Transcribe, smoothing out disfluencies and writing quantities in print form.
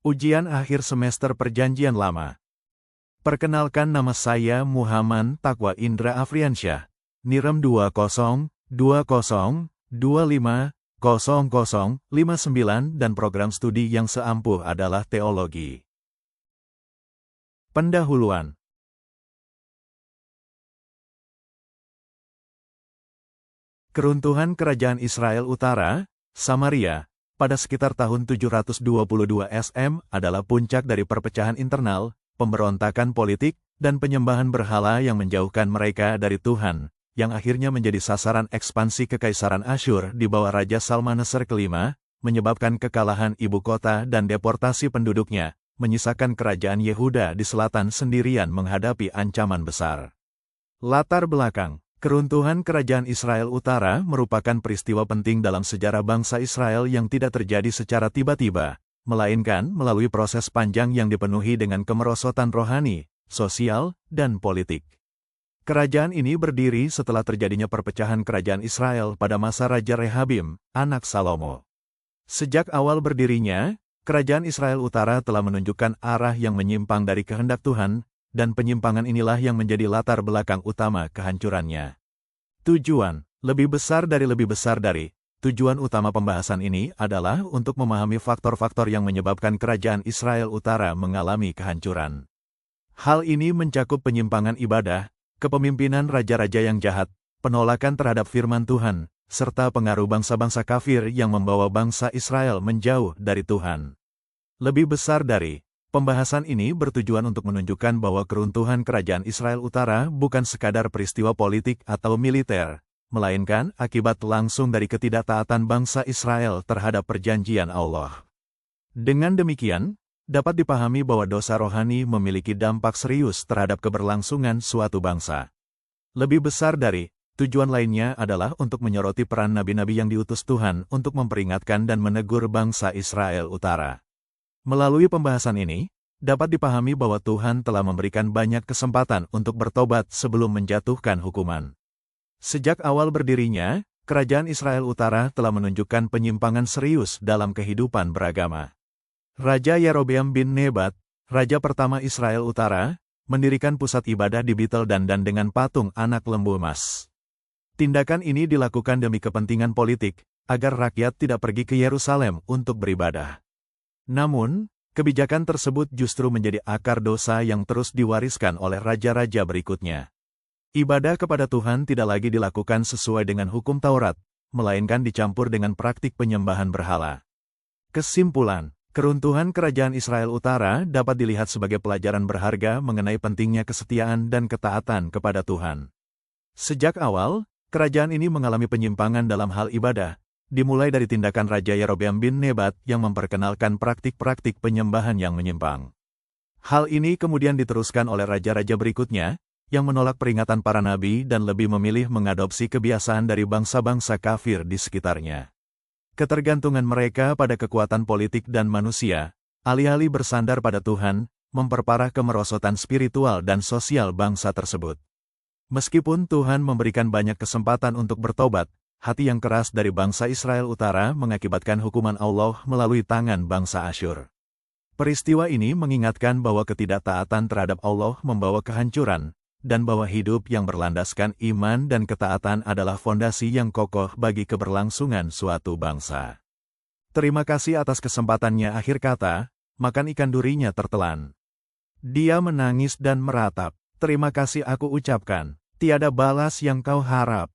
Ujian akhir semester Perjanjian Lama. Perkenalkan, nama saya Muhammad Taqwa Indra Afriansyah. NIREM 2020250059 dan program studi yang seampuh adalah teologi. Pendahuluan. Keruntuhan Kerajaan Israel Utara, Samaria, pada sekitar tahun 722 SM adalah puncak dari perpecahan internal, pemberontakan politik, dan penyembahan berhala yang menjauhkan mereka dari Tuhan, yang akhirnya menjadi sasaran ekspansi Kekaisaran Asyur di bawah Raja Salmaneser kelima, menyebabkan kekalahan ibu kota dan deportasi penduduknya, menyisakan kerajaan Yehuda di selatan sendirian menghadapi ancaman besar. Latar belakang. Keruntuhan Kerajaan Israel Utara merupakan peristiwa penting dalam sejarah bangsa Israel yang tidak terjadi secara tiba-tiba, melainkan melalui proses panjang yang dipenuhi dengan kemerosotan rohani, sosial, dan politik. Kerajaan ini berdiri setelah terjadinya perpecahan kerajaan Israel pada masa Raja Rehabim, anak Salomo. Sejak awal berdirinya, Kerajaan Israel Utara telah menunjukkan arah yang menyimpang dari kehendak Tuhan, dan penyimpangan inilah yang menjadi latar belakang utama kehancurannya. Tujuan utama pembahasan ini adalah untuk memahami faktor-faktor yang menyebabkan Kerajaan Israel Utara mengalami kehancuran. Hal ini mencakup penyimpangan ibadah, kepemimpinan raja-raja yang jahat, penolakan terhadap firman Tuhan, serta pengaruh bangsa-bangsa kafir yang membawa bangsa Israel menjauh dari Tuhan. Pembahasan ini bertujuan untuk menunjukkan bahwa keruntuhan Kerajaan Israel Utara bukan sekadar peristiwa politik atau militer, melainkan akibat langsung dari ketidaktaatan bangsa Israel terhadap perjanjian Allah. Dengan demikian, dapat dipahami bahwa dosa rohani memiliki dampak serius terhadap keberlangsungan suatu bangsa. Tujuan lainnya adalah untuk menyoroti peran nabi-nabi yang diutus Tuhan untuk memperingatkan dan menegur bangsa Israel Utara. Melalui pembahasan ini, dapat dipahami bahwa Tuhan telah memberikan banyak kesempatan untuk bertobat sebelum menjatuhkan hukuman. Sejak awal berdirinya, Kerajaan Israel Utara telah menunjukkan penyimpangan serius dalam kehidupan beragama. Raja Yerobeam bin Nebat, raja pertama Israel Utara, mendirikan pusat ibadah di Betel dan dengan patung anak lembu emas. Tindakan ini dilakukan demi kepentingan politik, agar rakyat tidak pergi ke Yerusalem untuk beribadah. Namun, kebijakan tersebut justru menjadi akar dosa yang terus diwariskan oleh raja-raja berikutnya. Ibadah kepada Tuhan tidak lagi dilakukan sesuai dengan hukum Taurat, melainkan dicampur dengan praktik penyembahan berhala. Kesimpulan, keruntuhan Kerajaan Israel Utara dapat dilihat sebagai pelajaran berharga mengenai pentingnya kesetiaan dan ketaatan kepada Tuhan. Sejak awal, kerajaan ini mengalami penyimpangan dalam hal ibadah, dimulai dari tindakan Raja Yerobeam bin Nebat yang memperkenalkan praktik-praktik penyembahan yang menyimpang. Hal ini kemudian diteruskan oleh raja-raja berikutnya, yang menolak peringatan para nabi dan lebih memilih mengadopsi kebiasaan dari bangsa-bangsa kafir di sekitarnya. Ketergantungan mereka pada kekuatan politik dan manusia, alih-alih bersandar pada Tuhan, memperparah kemerosotan spiritual dan sosial bangsa tersebut. Meskipun Tuhan memberikan banyak kesempatan untuk bertobat, hati yang keras dari bangsa Israel Utara mengakibatkan hukuman Allah melalui tangan bangsa Asyur. Peristiwa ini mengingatkan bahwa ketidaktaatan terhadap Allah membawa kehancuran, dan bahwa hidup yang berlandaskan iman dan ketaatan adalah fondasi yang kokoh bagi keberlangsungan suatu bangsa. Terima kasih atas kesempatannya. Akhir kata, makan ikan durinya tertelan. Dia menangis dan meratap. Terima kasih aku ucapkan, tiada balas yang kau harap.